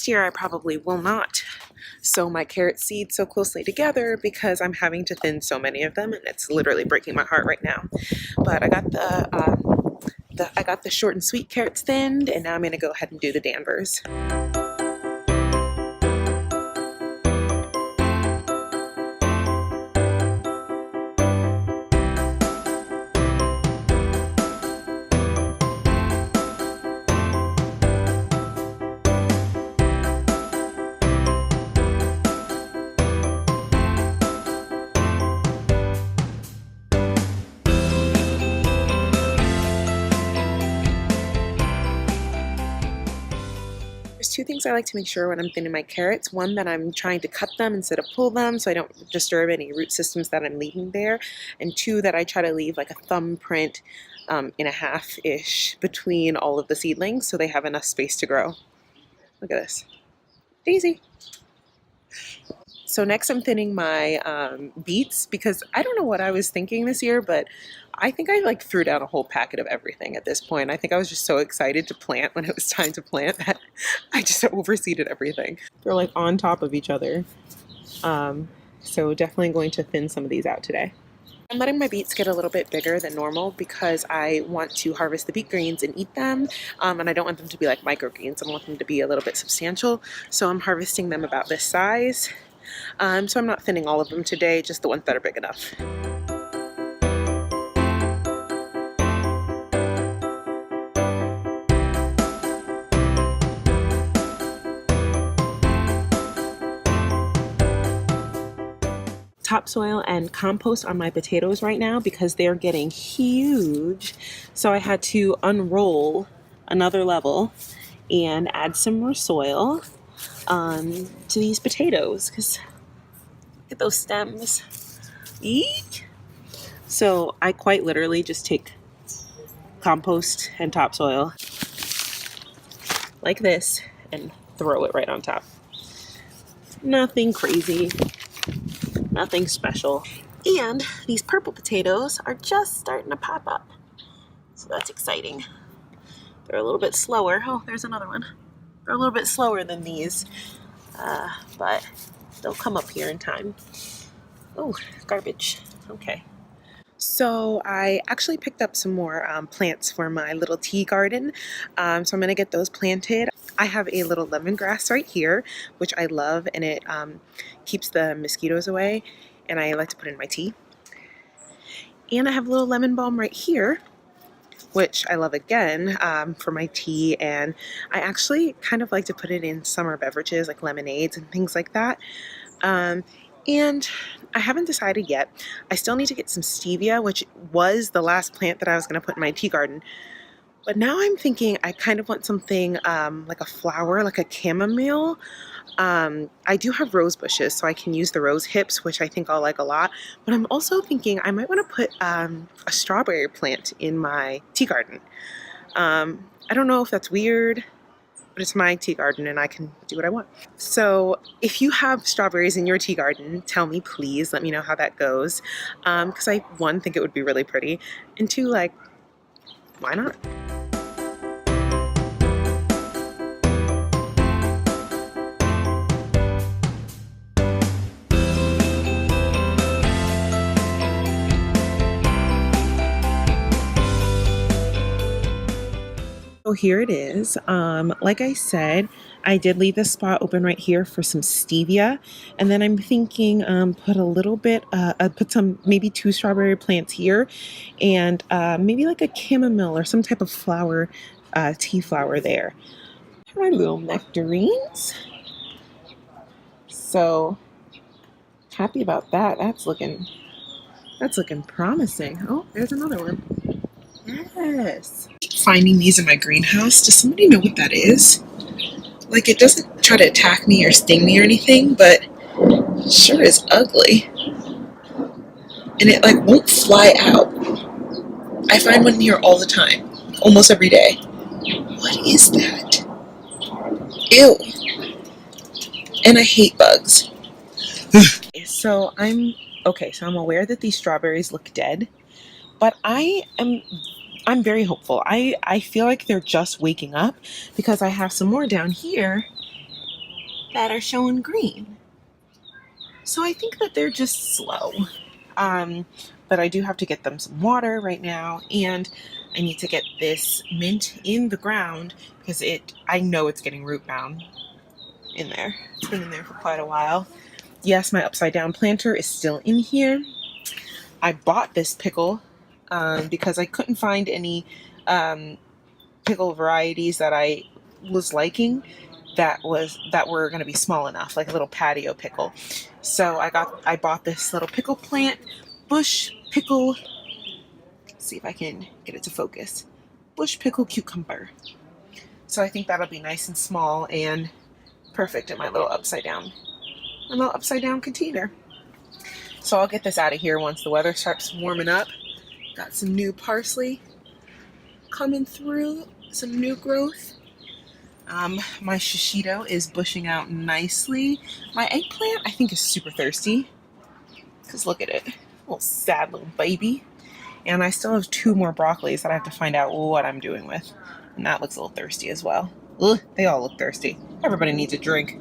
next year I probably will not sow my carrot seeds so closely together because I'm having to thin so many of them, and it's literally breaking my heart right now. But I got the short and sweet carrots thinned, and now I'm gonna go ahead and do the Danvers. There's two things I like to make sure when I'm thinning my carrots. One, that I'm trying to cut them instead of pull them so I don't disturb any root systems that I'm leaving there. And two, that I try to leave like a thumbprint and a half-ish between all of the seedlings so they have enough space to grow. Look at this. Daisy. So next I'm thinning my beets because I don't know what I was thinking this year, but I think I like threw down a whole packet of everything at this point. I think I was just so excited to plant when it was time to plant that I just overseeded everything. They're like on top of each other. So definitely going to thin some of these out today. I'm letting my beets get a little bit bigger than normal because I want to harvest the beet greens and eat them, and I don't want them to be like microgreens. I want them to be a little bit substantial, so I'm harvesting them about this size. So I'm not thinning all of them today, just the ones that are big enough. Topsoil and compost on my potatoes right now because they're getting huge. So I had to unroll another level and add some more soil to these potatoes because look at those stems. Eek! So I quite literally just take compost and topsoil like this and throw it right on top. Nothing crazy. Nothing special. And these purple potatoes are just starting to pop up. So that's exciting. They're a little bit slower. Oh, there's another one. They're a little bit slower than these, but they'll come up here in time. Oh, garbage. Okay. So I actually picked up some more plants for my little tea garden. So I'm going to get those planted. I have a little lemongrass right here, which I love, and it keeps the mosquitoes away, and I like to put it in my tea. And I have a little lemon balm right here, which I love again for my tea, and I actually kind of like to put it in summer beverages like lemonades and things like that. And I haven't decided yet. I still need to get some stevia, which was the last plant that I was going to put in my tea garden. But now I'm thinking I kind of want something like a flower, like a chamomile. I do have rose bushes, so I can use the rose hips, which I think I'll like a lot. But I'm also thinking I might want to put a strawberry plant in my tea garden. I don't know if that's weird, but it's my tea garden and I can do what I want. So if you have strawberries in your tea garden, tell me please. Let me know how that goes. Because I, one, think it would be really pretty, and two, like, why not? So here it is. Like I said, I did leave this spot open right here for some stevia, and then I'm thinking put a little bit, put some, maybe 2 strawberry plants here, and maybe like a chamomile or some type of flower, tea flower there. Our little nectarines. So happy about that. That's looking promising. Oh, there's another one. Yes. Finding these in my greenhouse. Does somebody know what that is? Like, it doesn't try to attack me or sting me or anything, but it sure is ugly. And it like won't fly out. I find one here all the time, almost every day. What is that? Ew. And I hate bugs. So I'm aware that these strawberries look dead, but I'm very hopeful. I feel like they're just waking up because I have some more down here that are showing green. So I think that they're just slow. But I do have to get them some water right now, and I need to get this mint in the ground because I know it's getting root bound in there. It's been in there for quite a while. Yes, my upside down planter is still in here. I bought this pickle because I couldn't find any pickle varieties that I was liking that were going to be small enough, like a little patio pickle. So I bought this little pickle plant, bush pickle. Let's see if I can get it to focus. Bush pickle cucumber. So I think that'll be nice and small and perfect in my little upside down container. So I'll get this out of here once the weather starts warming up. Got some new parsley coming through, some new growth. My shishito is bushing out nicely. My eggplant, I think, is super thirsty. Because look at it. Little sad little baby. And I still have 2 more broccolis that I have to find out what I'm doing with. And that looks a little thirsty as well. Ugh, they all look thirsty. Everybody needs a drink.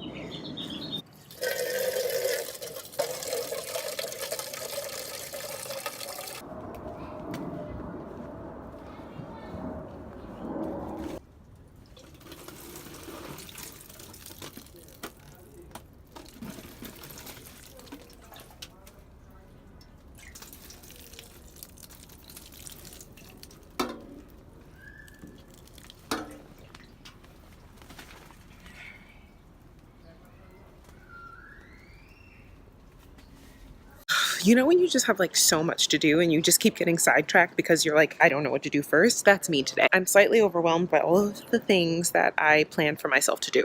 You know when you just have like so much to do and you just keep getting sidetracked because you're like, I don't know what to do first? That's me today. I'm slightly overwhelmed by all of the things that I planned for myself to do.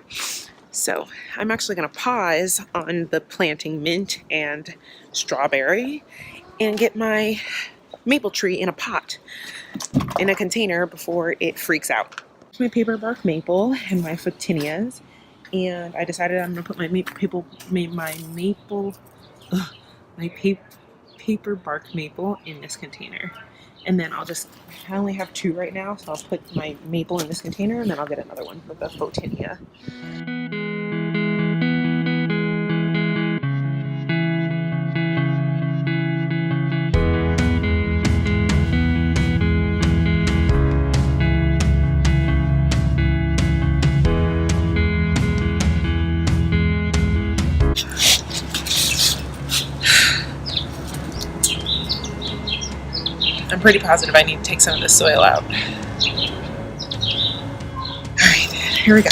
So I'm actually going to pause on the planting mint and strawberry and get my maple tree in a pot, in a container before it freaks out. My paper bark maple and my photinias, and I decided I'm going to put my paper bark maple in this container. And then I only have 2 right now, so I'll put my maple in this container and then I'll get another one with the photinia. I'm pretty positive I need to take some of this soil out. Alright, here we go.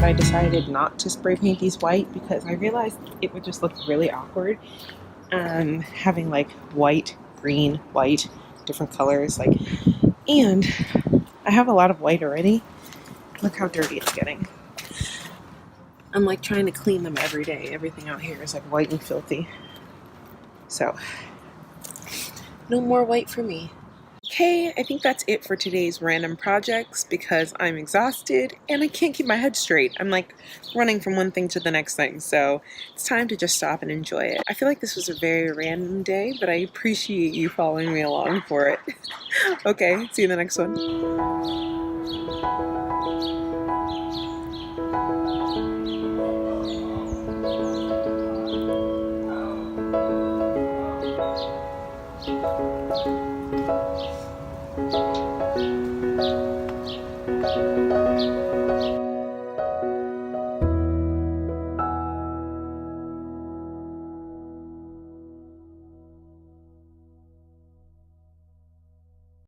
I decided not to spray paint these white because I realized it would just look really awkward having like white, green, white, different colors, and I have a lot of white already. Look how dirty it's getting. I'm like trying to clean them every day. Everything out here is like white and filthy. So no more white for me. Okay, I think that's it for today's random projects because I'm exhausted and I can't keep my head straight. I'm like running from one thing to the next thing, so it's time to just stop and enjoy it. I feel like this was a very random day, but I appreciate you following me along for it. Okay, see you in the next one.